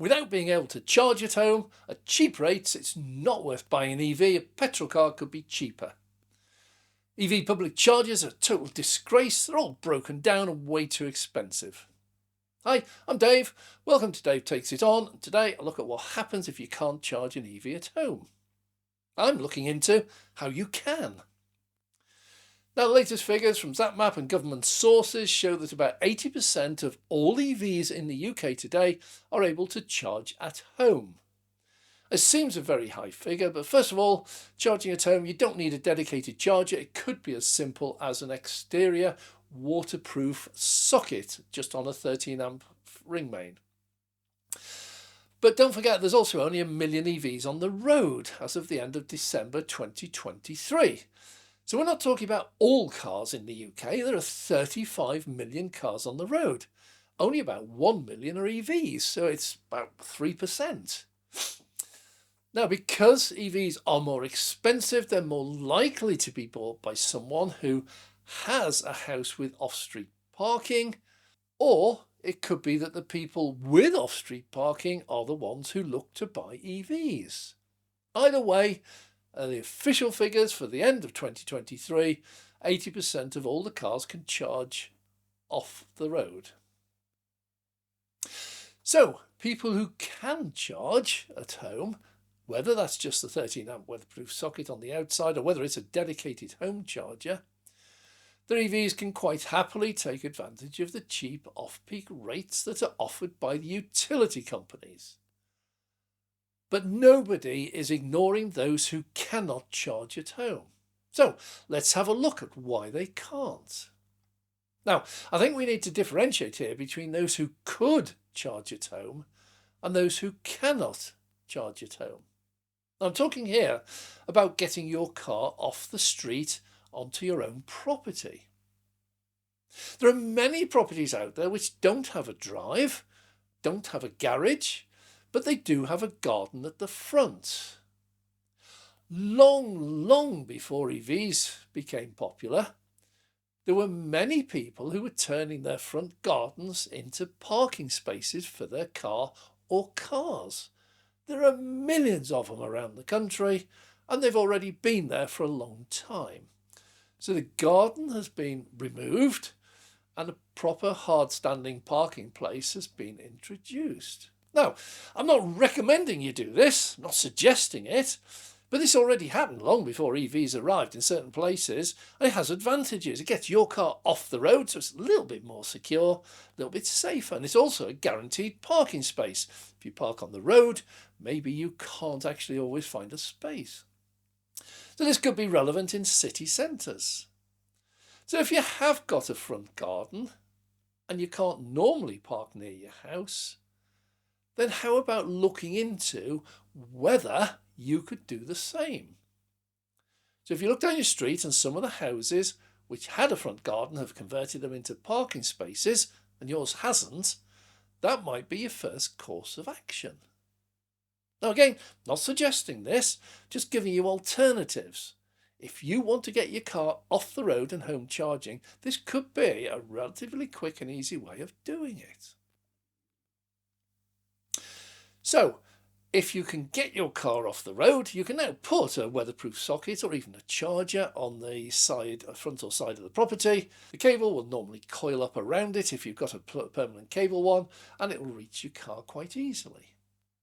Without being able to charge at home at cheap rates, it's not worth buying an EV. A petrol car could be cheaper. EV public chargers are a total disgrace. They're all broken down and way too expensive. Hi, I'm Dave. Welcome to Dave Takes It On. And today I look at what happens if you can't charge an EV at home. I'm looking into how you can. Now, the latest figures from ZapMap and government sources show that about 80% of all EVs in the UK today are able to charge at home. It seems a very high figure, but first of all, charging at home, you don't need a dedicated charger. It could be as simple as an exterior waterproof socket just on a 13 amp ring main. But don't forget, there's also only 1 million EVs on the road as of the end of December 2023. So we're not talking about all cars in the UK. There are 35 million cars on the road. Only about 1 million are EVs, so it's about 3%. Now, because EVs are more expensive, they're more likely to be bought by someone who has a house with off-street parking, or it could be that the people with off-street parking are the ones who look to buy EVs. Either way, the official figures for the end of 2023, 80% of all the cars can charge off the road. So, people who can charge at home, whether that's just the 13 amp weatherproof socket on the outside or whether it's a dedicated home charger, their EVs can quite happily take advantage of the cheap off-peak rates that are offered by the utility companies. But nobody is ignoring those who cannot charge at home. So let's have a look at why they can't. Now, I think we need to differentiate here between those who could charge at home and those who cannot charge at home. I'm talking here about getting your car off the street onto your own property. There are many properties out there which don't have a drive, don't have a garage, but they do have a garden at the front. Long before EVs became popular, there were many people who were turning their front gardens into parking spaces for their car or cars. There are millions of them around the country, and they've already been there for a long time. So the garden has been removed and a proper hard-standing parking place has been introduced. Now, I'm not recommending you do this, I'm not suggesting it, but this already happened long before EVs arrived in certain places, and it has advantages. It gets your car off the road, so it's a little bit more secure, a little bit safer, and it's also a guaranteed parking space. If you park on the road, maybe you can't actually always find a space. So this could be relevant in city centres. So if you have got a front garden and you can't normally park near your house, then how about looking into whether you could do the same? So if you look down your street and some of the houses which had a front garden have converted them into parking spaces and yours hasn't, that might be your first course of action. Now again, not suggesting this, just giving you alternatives. If you want to get your car off the road and home charging, this could be a relatively quick and easy way of doing it. So, if you can get your car off the road, you can now put a weatherproof socket or even a charger on the front or side of the property. The cable will normally coil up around it if you've got a permanent cable one, and it will reach your car quite easily.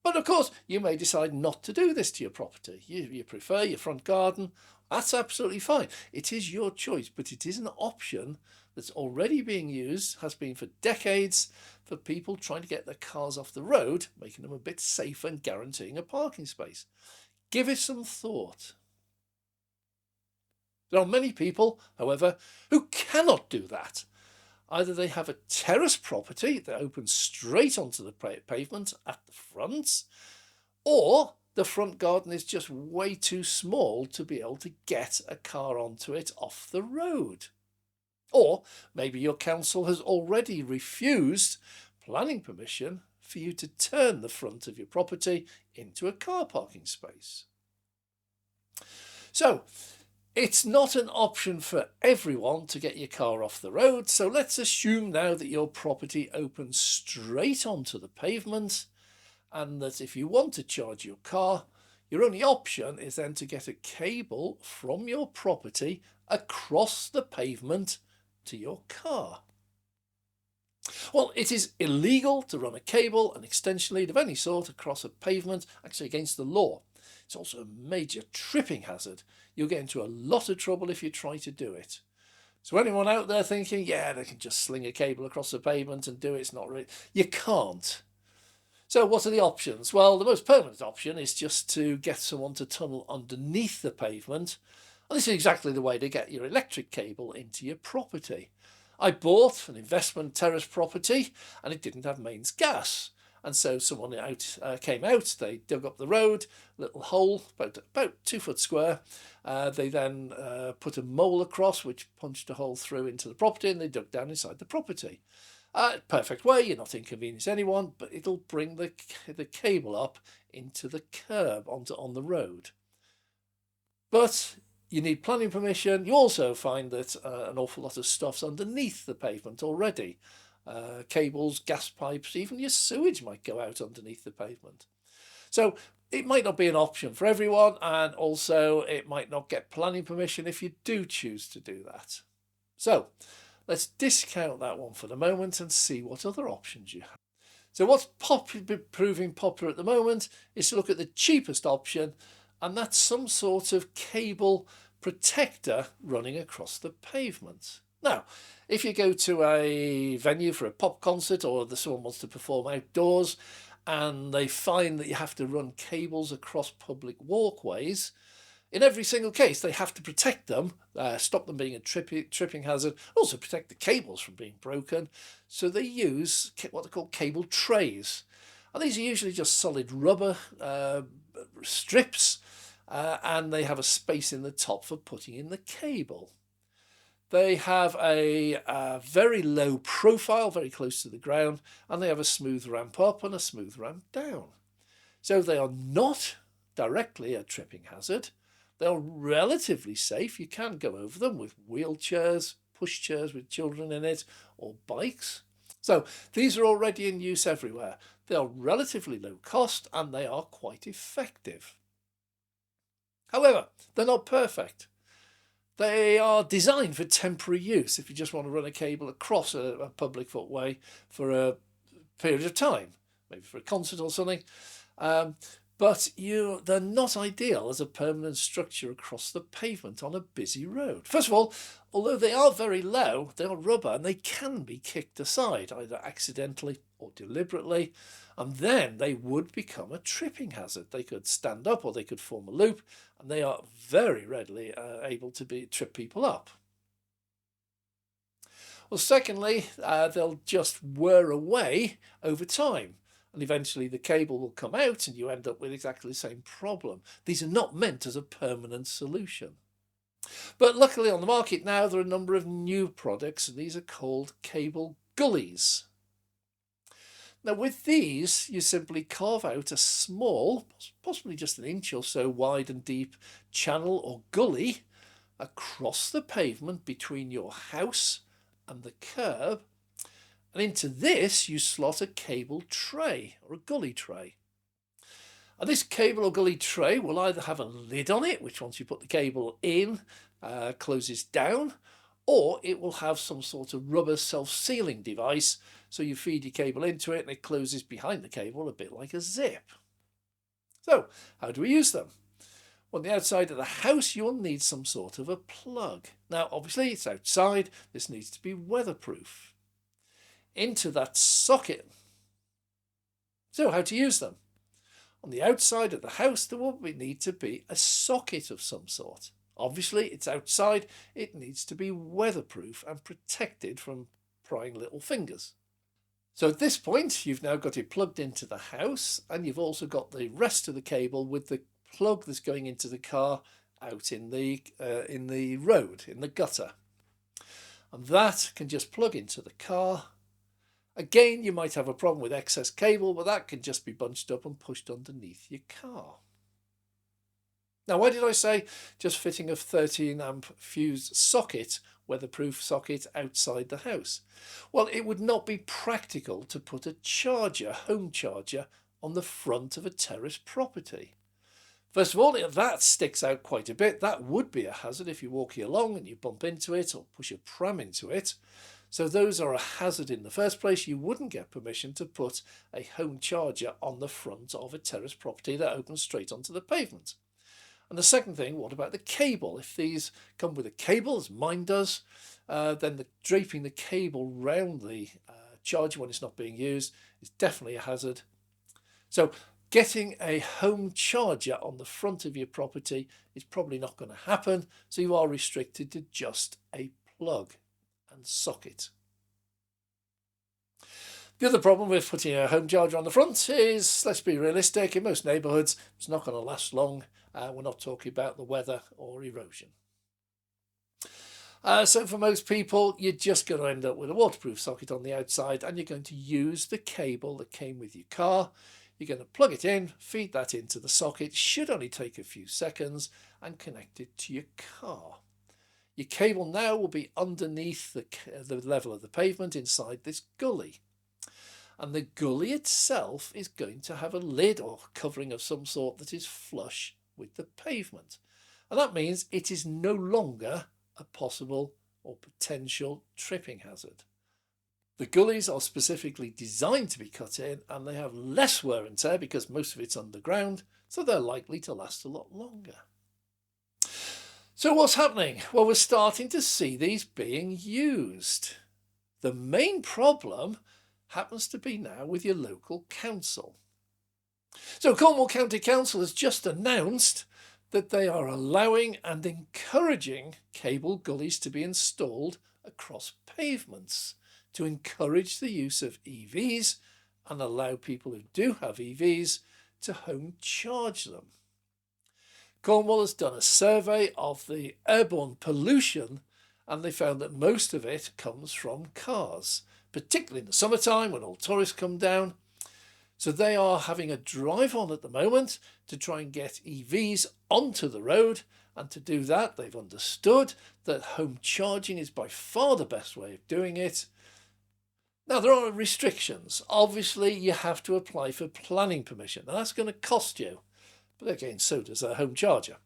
But of course, you may decide not to do this to your property. You prefer your front garden. That's absolutely fine. It is your choice, but it is an option that's already being used, has been for decades, for people trying to get their cars off the road, making them a bit safer and guaranteeing a parking space. Give it some thought. There are many people, however, who cannot do that. Either they have a terrace property that opens straight onto the pavement at the front, or the front garden is just way too small to be able to get a car onto it off the road. Or maybe your council has already refused planning permission for you to turn the front of your property into a car parking space. So, it's not an option for everyone to get your car off the road, so let's assume now that your property opens straight onto the pavement and that if you want to charge your car, your only option is then to get a cable from your property across the pavement to your car. Well, it is illegal to run a cable, an extension lead of any sort, across a pavement, actually against the law. It's also a major tripping hazard. You'll get into a lot of trouble if you try to do it. So anyone out there thinking, yeah, they can just sling a cable across the pavement and do it, it's not really... You can't. So what are the options? Well, the most permanent option is just to get someone to tunnel underneath the pavement. And this is exactly the way to get your electric cable into your property. I bought an investment terrace property and it didn't have mains gas. And so someone came out, they dug up the road, little hole, about 2 foot square. They then put a mole across, which punched a hole through into the property, and they dug down inside the property. Perfect way, you're not inconveniencing anyone, but it'll bring the cable up into the curb, on the road. But you need planning permission. You also find that an awful lot of stuff's underneath the pavement already. Cables, gas pipes, even your sewage might go out underneath the pavement. So it might not be an option for everyone, and also it might not get planning permission if you do choose to do that. So let's discount that one for the moment and see what other options you have. So what's proving popular at the moment is to look at the cheapest option, and that's some sort of cable protector running across the pavement. Now, if you go to a venue for a pop concert, or someone wants to perform outdoors and they find that you have to run cables across public walkways, in every single case they have to protect them, stop them being a tripping hazard, also protect the cables from being broken. So they use what they call cable trays. And these are usually just solid rubber strips, and they have a space in the top for putting in the cable. They have a very low profile, very close to the ground, and they have a smooth ramp up and a smooth ramp down. So they are not directly a tripping hazard. They're relatively safe. You can go over them with wheelchairs, pushchairs with children in it, or bikes. So these are already in use everywhere. They are relatively low cost and they are quite effective. However, they're not perfect. They are designed for temporary use if you just want to run a cable across a public footway for a period of time, maybe for a concert or something. But they're not ideal as a permanent structure across the pavement on a busy road. First of all, although they are very low, they are rubber and they can be kicked aside, either accidentally or deliberately, and then they would become a tripping hazard. They could stand up or they could form a loop, and they are very readily able to trip people up. Well, secondly, they'll just wear away over time. And eventually the cable will come out and you end up with exactly the same problem. These are not meant as a permanent solution. But luckily on the market now there are a number of new products, and these are called cable gullies. Now with these you simply carve out a small, possibly just an inch or so wide and deep channel or gully across the pavement between your house and the curb. And into this you slot a cable tray or a gully tray. And this cable or gully tray will either have a lid on it, which once you put the cable in closes down, or it will have some sort of rubber self-sealing device, so you feed your cable into it and it closes behind the cable a bit like a zip. So how do we use them? On the outside of the house you will need some sort of a plug. Now obviously it's outside, this needs to be weatherproof. Into that socket. So how to use them? On the outside of the house there will need to be a socket of some sort. Obviously it's outside, it needs to be weatherproof and protected from prying little fingers. So at this point you've now got it plugged into the house, and you've also got the rest of the cable with the plug that's going into the car out in the road, in the gutter. And that can just plug into the car. Again, you might have a problem with excess cable, but that can just be bunched up and pushed underneath your car. Now, why did I say just fitting a 13 amp fused socket, weatherproof socket, outside the house? Well, it would not be practical to put a charger, home charger, on the front of a terrace property. First of all, if that sticks out quite a bit, that would be a hazard if you're walking along and you bump into it or push a pram into it. So those are a hazard in the first place. You wouldn't get permission to put a home charger on the front of a terrace property that opens straight onto the pavement. And the second thing, what about the cable? If these come with a cable, as mine does, then draping the cable round the charger when it's not being used is definitely a hazard. So getting a home charger on the front of your property is probably not going to happen, so you are restricted to just a plug and socket. The other problem with putting a home charger on the front is, let's be realistic, in most neighbourhoods it's not going to last long. We're not talking about the weather or erosion. So for most people, you're just going to end up with a waterproof socket on the outside, and you're going to use the cable that came with your car. You're going to plug it in, feed that into the socket, should only take a few seconds, and connect it to your car. Your cable now will be underneath the level of the pavement inside this gully. And the gully itself is going to have a lid or covering of some sort that is flush with the pavement. And that means it is no longer a possible or potential tripping hazard. The gullies are specifically designed to be cut in, and they have less wear and tear because most of it's underground, so they're likely to last a lot longer. So what's happening? Well, we're starting to see these being used. The main problem happens to be now with your local council. So Cornwall County Council has just announced that they are allowing and encouraging cable gullies to be installed across pavements to encourage the use of EVs and allow people who do have EVs to home charge them. Cornwall has done a survey of the airborne pollution, and they found that most of it comes from cars, particularly in the summertime when all tourists come down. So they are having a drive on at the moment to try and get EVs onto the road, and to do that they've understood that home charging is by far the best way of doing it. Now there are restrictions. Obviously you have to apply for planning permission, and that's going to cost you. But again, so does a home charger.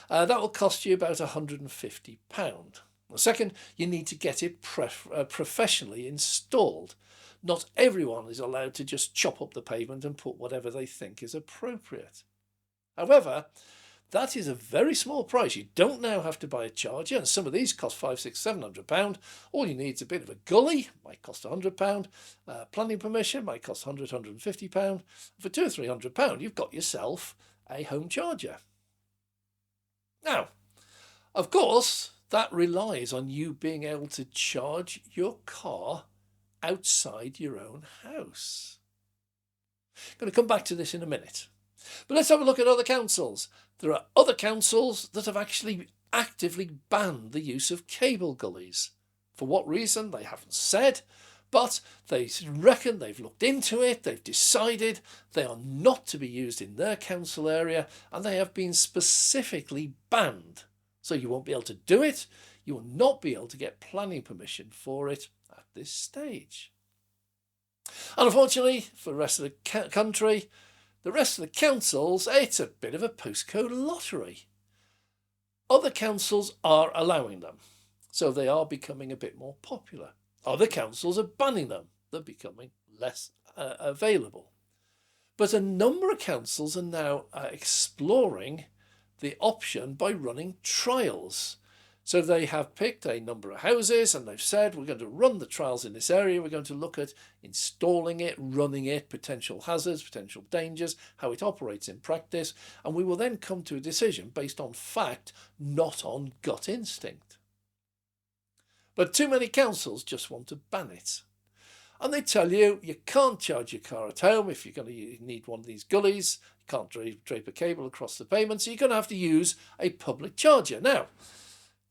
That will cost you about £150. Second, you need to get it professionally installed. Not everyone is allowed to just chop up the pavement and put whatever they think is appropriate. However, that is a very small price. You don't now have to buy a charger, and some of these cost £500, £600, £700. All you need is a bit of a gully, might cost £100. Planning permission might cost £100, £150. For £200 or £300, you've got yourself a home charger. Now, of course, that relies on you being able to charge your car outside your own house. I'm going to come back to this in a minute. But let's have a look at other councils. There are other councils that have actually actively banned the use of cable gullies. For what reason, they haven't said, but they reckon they've looked into it, they've decided they are not to be used in their council area, and they have been specifically banned. So you won't be able to do it, you will not be able to get planning permission for it at this stage. And unfortunately, for the rest of the country, the rest of the councils, it's a bit of a postcode lottery. Other councils are allowing them, so they are becoming a bit more popular. Other councils are banning them, they're becoming less available. But a number of councils are now exploring the option by running trials. So they have picked a number of houses and they've said, we're going to run the trials in this area, we're going to look at installing it, running it, potential hazards, potential dangers, how it operates in practice, and we will then come to a decision based on fact, not on gut instinct. But too many councils just want to ban it. And they tell you, you can't charge your car at home if you're going to need one of these gullies, you can't drape a cable across the pavement, so you're going to have to use a public charger. Now,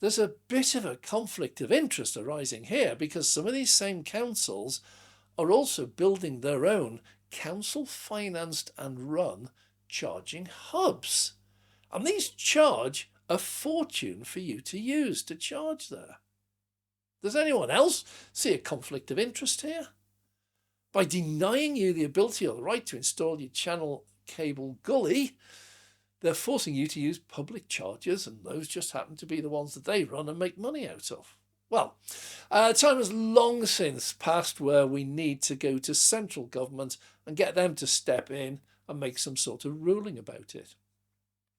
there's a bit of a conflict of interest arising here because some of these same councils are also building their own council-financed and run charging hubs. And these charge a fortune for you to use to charge there. Does anyone else see a conflict of interest here? By denying you the ability or the right to install your channel cable gully, they're forcing you to use public chargers, and those just happen to be the ones that they run and make money out of. Well, time has long since passed where we need to go to central government and get them to step in and make some sort of ruling about it.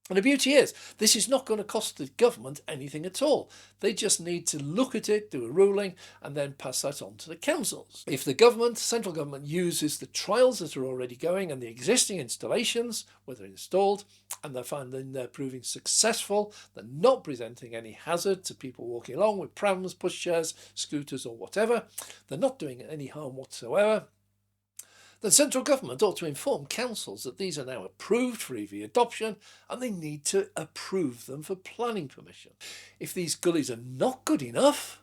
And the beauty is, this is not going to cost the government anything at all. They just need to look at it, do a ruling, and then pass that on to the councils. If the government, central government, uses the trials that are already going and the existing installations, where they're installed, and they're finding they're proving successful, they're not presenting any hazard to people walking along with prams, pushchairs, scooters, or whatever, they're not doing any harm whatsoever, the central government ought to inform councils that these are now approved for EV adoption and they need to approve them for planning permission. If these gullies are not good enough,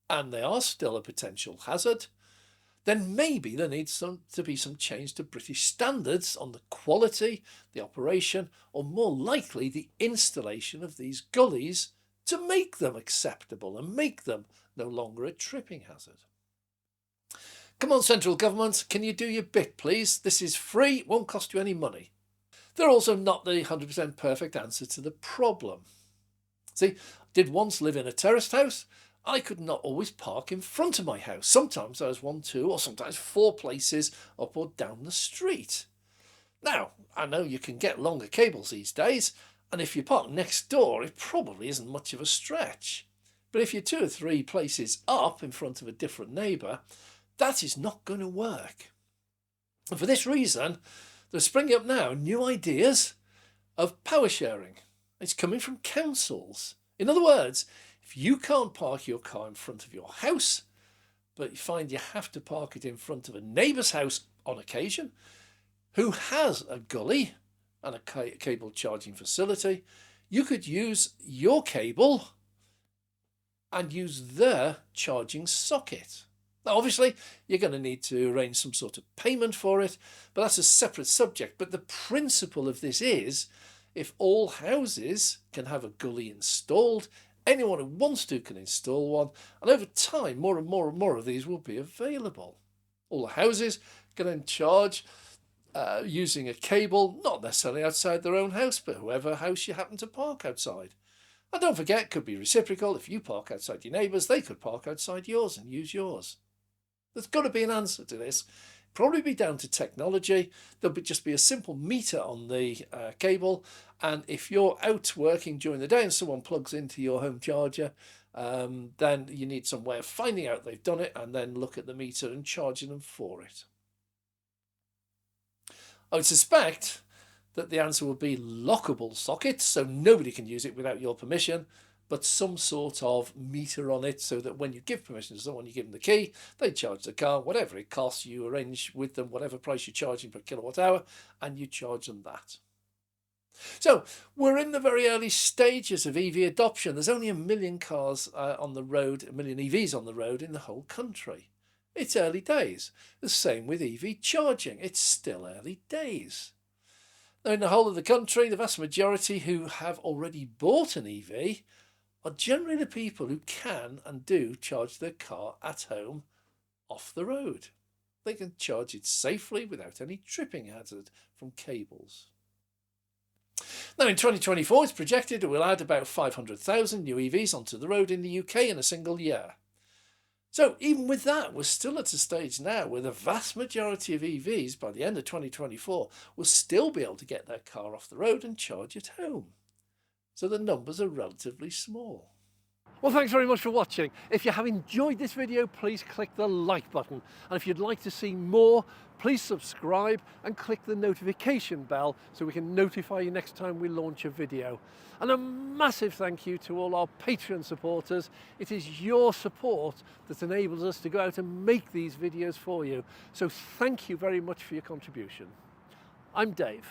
and they are still a potential hazard, then maybe there needs to be some change to British standards on the quality, the operation, or more likely the installation of these gullies to make them acceptable and make them no longer a tripping hazard. Come on, central government, can you do your bit, please? This is free, won't cost you any money. They're also not the 100% perfect answer to the problem. See, I did once live in a terraced house. I could not always park in front of my house. Sometimes there was 1, 2, or sometimes 4 places up or down the street. Now, I know you can get longer cables these days, and if you park next door, it probably isn't much of a stretch. But if you're 2 or 3 places up in front of a different neighbour, that is not going to work. And for this reason, they're springing up now new ideas of power sharing. It's coming from councils. In other words, if you can't park your car in front of your house, but you find you have to park it in front of a neighbour's house on occasion, who has a gully and a cable charging facility, you could use your cable and use their charging socket. Now, obviously, you're going to need to arrange some sort of payment for it, but that's a separate subject. But the principle of this is, if all houses can have a gully installed, anyone who wants to can install one, and over time, more and more and more of these will be available. All the houses can then charge using a cable, not necessarily outside their own house, but whoever house you happen to park outside. And don't forget, it could be reciprocal. If you park outside your neighbours, they could park outside yours and use yours. There's got to be an answer to this. Probably be down to technology. There'll just be a simple meter on the cable, and if you're out working during the day and someone plugs into your home charger, then you need some way of finding out they've done it and then look at the meter and charging them for it. I would suspect that the answer would be lockable sockets, so nobody can use it without your permission, but some sort of meter on it so that when you give permission to someone, you give them the key, they charge the car, whatever it costs, you arrange with them whatever price you're charging per kilowatt hour, and you charge them that. So we're in the very early stages of EV adoption. There's only 1 million cars on the road, 1 million EVs on the road in the whole country. It's early days. The same with EV charging. It's still early days. Now, in the whole of the country, the vast majority who have already bought an EV are generally the people who can and do charge their car at home off the road. They can charge it safely without any tripping hazard from cables. Now, in 2024, it's projected it will add about 500,000 new EVs onto the road in the UK in a single year. So even with that, we're still at a stage now where the vast majority of EVs by the end of 2024 will still be able to get their car off the road and charge at home. So the numbers are relatively small. Well, thanks very much for watching. If you have enjoyed this video, please click the like button. And if you'd like to see more, please subscribe and click the notification bell so we can notify you next time we launch a video. And a massive thank you to all our Patreon supporters. It is your support that enables us to go out and make these videos for you. So thank you very much for your contribution. I'm Dave.